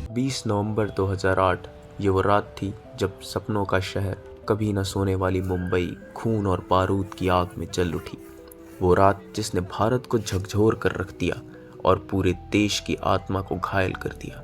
20 नवंबर 2008 ये वो रात थी जब सपनों का शहर, कभी न सोने वाली मुंबई खून और बारूद की आग में जल उठी। वो रात जिसने भारत को झकझोर कर रख दिया और पूरे देश की आत्मा को घायल कर दिया।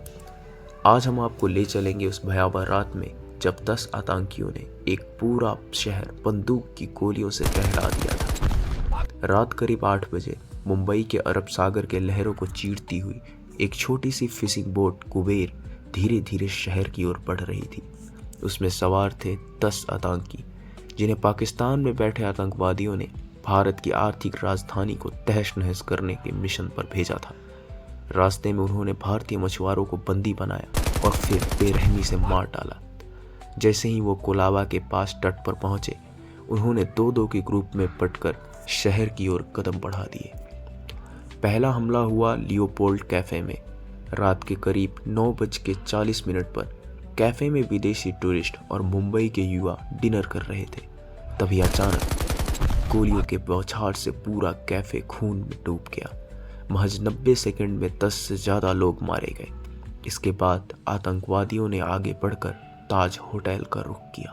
आज हम आपको ले चलेंगे उस भयावह रात में जब 10 आतंकियों ने एक पूरा शहर बंदूक की गोलियों से दहला दिया था। रात करीब 8 बजे मुंबई के अरब सागर के लहरों को चीरती हुई एक छोटी सी फिशिंग बोट कुबेर धीरे धीरे शहर की ओर बढ़ रही थी। उसमें सवार थे 10 आतंकी जिन्हें पाकिस्तान में बैठे आतंकवादियों ने भारत की आर्थिक राजधानी को तहस नहस करने के मिशन पर भेजा था। रास्ते में उन्होंने भारतीय मछुआरों को बंदी बनाया और फिर बेरहमी से मार डाला। जैसे ही वो कोलाबा के पास तट पर पहुंचे, उन्होंने दो दो के ग्रुप में बंटकर शहर की ओर कदम बढ़ा दिए। पहला हमला हुआ लियोपोल्ड कैफे में। रात के करीब 9:40 पर कैफे में विदेशी टूरिस्ट और मुंबई के युवा डिनर कर रहे थे। तभी अचानक गोलियों के बौछार से पूरा कैफे खून में डूब गया। महज 90 सेकंड में 10 से ज़्यादा लोग मारे गए। इसके बाद आतंकवादियों ने आगे बढ़कर ताज होटल का रुख किया।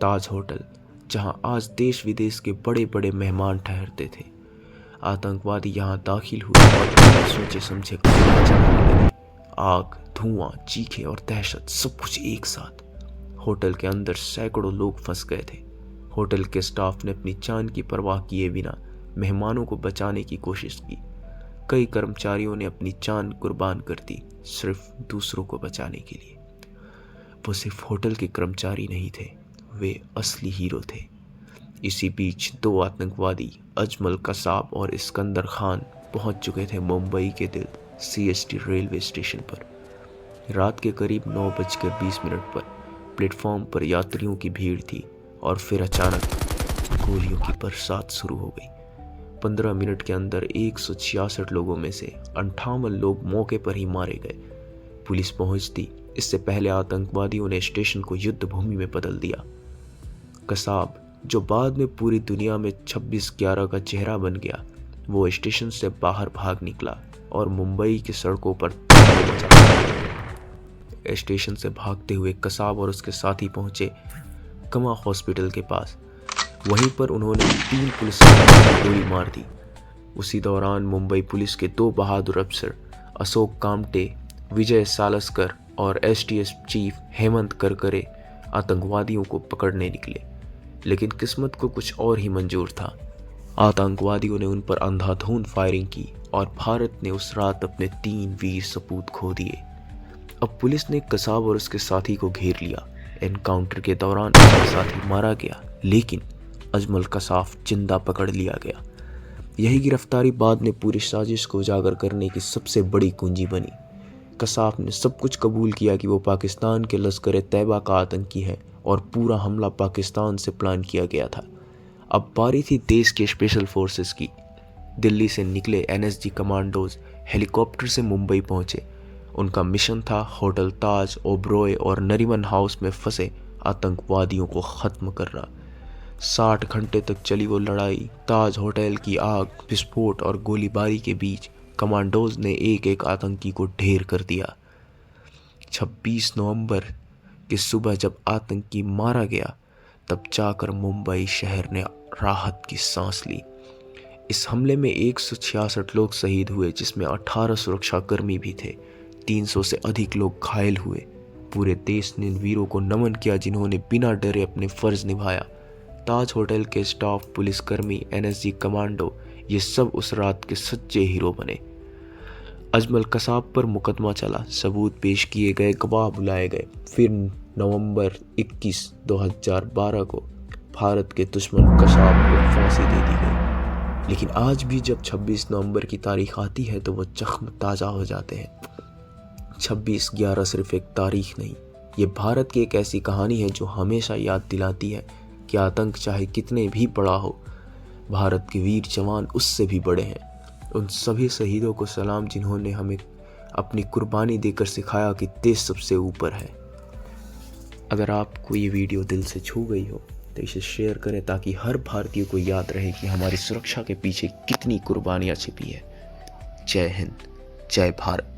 ताज होटल, जहां आज देश विदेश के बड़े बड़े मेहमान ठहरते थे। आतंकवादी यहां दाखिल हुए और बिना सोचे समझे गोलियां चलाने लगे। आग, धुआं, चीखें और दहशत, सब कुछ एक साथ। होटल के अंदर सैकड़ों लोग फंस गए थे। होटल के स्टाफ ने अपनी जान की परवाह किए बिना मेहमानों को बचाने की कोशिश की। कई कर्मचारियों ने अपनी जान कुर्बान कर दी सिर्फ दूसरों को बचाने के लिए। वो सिर्फ होटल के कर्मचारी नहीं थे, वे असली हीरो थे। इसी बीच 2 आतंकवादी अजमल कसाब और इस्कंदर खान पहुंच चुके थे मुंबई के दिल CST रेलवे स्टेशन पर। रात के करीब 9:20 पर प्लेटफॉर्म पर यात्रियों की भीड़ थी और फिर अचानक गोलियों की बरसात शुरू हो गई। 15 मिनट के अंदर 166 लोगों में से 58 लोग मौके पर ही मारे गए। पुलिस पहुंचती इससे पहले आतंकवादियों ने स्टेशन को युद्ध भूमि में बदल दिया। कसाब, जो बाद में पूरी दुनिया में 26/11 का चेहरा बन गया, वो स्टेशन से बाहर भाग निकला और मुंबई की सड़कों पर स्टेशन से भागते हुए कसाब और उसके साथी पहुंचे कमा हॉस्पिटल के पास। वहीं पर उन्होंने 3 पुलिसकर्मियों को गोली मार दी। उसी दौरान मुंबई पुलिस के 2 बहादुर अफसर अशोक कामटे, विजय सालस्कर और STS चीफ हेमंत करकरे आतंकवादियों को पकड़ने निकले। लेकिन किस्मत को कुछ और ही मंजूर था। आतंकवादियों ने उन पर अंधाधुंध फायरिंग की और भारत ने उस रात अपने 3 वीर सपूत खो दिए। अब पुलिस ने कसाब और उसके साथी को घेर लिया। एनकाउंटर के दौरान उसका साथी मारा गया, लेकिन अजमल कसाब जिंदा पकड़ लिया गया। यही गिरफ्तारी बाद में पूरी साजिश को उजागर करने की सबसे बड़ी कुंजी बनी। कसाब ने सब कुछ कबूल किया कि वो पाकिस्तान के लश्कर-ए-तैयबा का आतंकी है और पूरा हमला पाकिस्तान से प्लान किया गया था। अब बारी थी देश के स्पेशल फोर्सेस की। दिल्ली से निकले NSG कमांडोज हेलीकॉप्टर से मुंबई पहुंचे। उनका मिशन था होटल ताज, ओबरॉय और नरीमन हाउस में फंसे आतंकवादियों को खत्म करना। 60 घंटे तक चली वो लड़ाई। ताज होटल की आग, विस्फोट और गोलीबारी के बीच कमांडोज ने एक एक आतंकी को ढेर कर दिया। 26 नवंबर की सुबह जब आतंकी मारा गया, तब जाकर मुंबई शहर ने राहत की सांस ली। इस हमले में 166 लोग शहीद हुए, जिसमें 18 सुरक्षाकर्मी भी थे। 300 से अधिक लोग घायल हुए। पूरे देश ने वीरों को नमन किया जिन्होंने बिना डरे अपने फर्ज निभाया। ताज होटल के स्टाफ, पुलिसकर्मी, NSG कमांडो, ये सब उस रात के सच्चे हीरो बने। अजमल कसाब पर मुकदमा चला, सबूत पेश किए गए, गवाह बुलाए गए। फिर नवंबर 21, 2012 को भारत के दुश्मन कसाब को फांसी दे दी गई। लेकिन आज भी जब 26 नवंबर की तारीख आती है तो वो जख्म ताज़ा हो जाते हैं। 26/11 सिर्फ एक तारीख नहीं, ये भारत की एक ऐसी कहानी है जो हमेशा याद दिलाती है कि आतंक चाहे कितने भी बड़ा हो, भारत के वीर जवान उससे भी बड़े हैं। उन सभी शहीदों को सलाम जिन्होंने हमें अपनी कुर्बानी देकर सिखाया कि देश सबसे ऊपर है। अगर आपको ये वीडियो दिल से छू गई हो तो इसे शेयर करें ताकि हर भारतीय को याद रहे कि हमारी सुरक्षा के पीछे कितनी कुर्बानियां छिपी है। जय हिंद, जय भारत।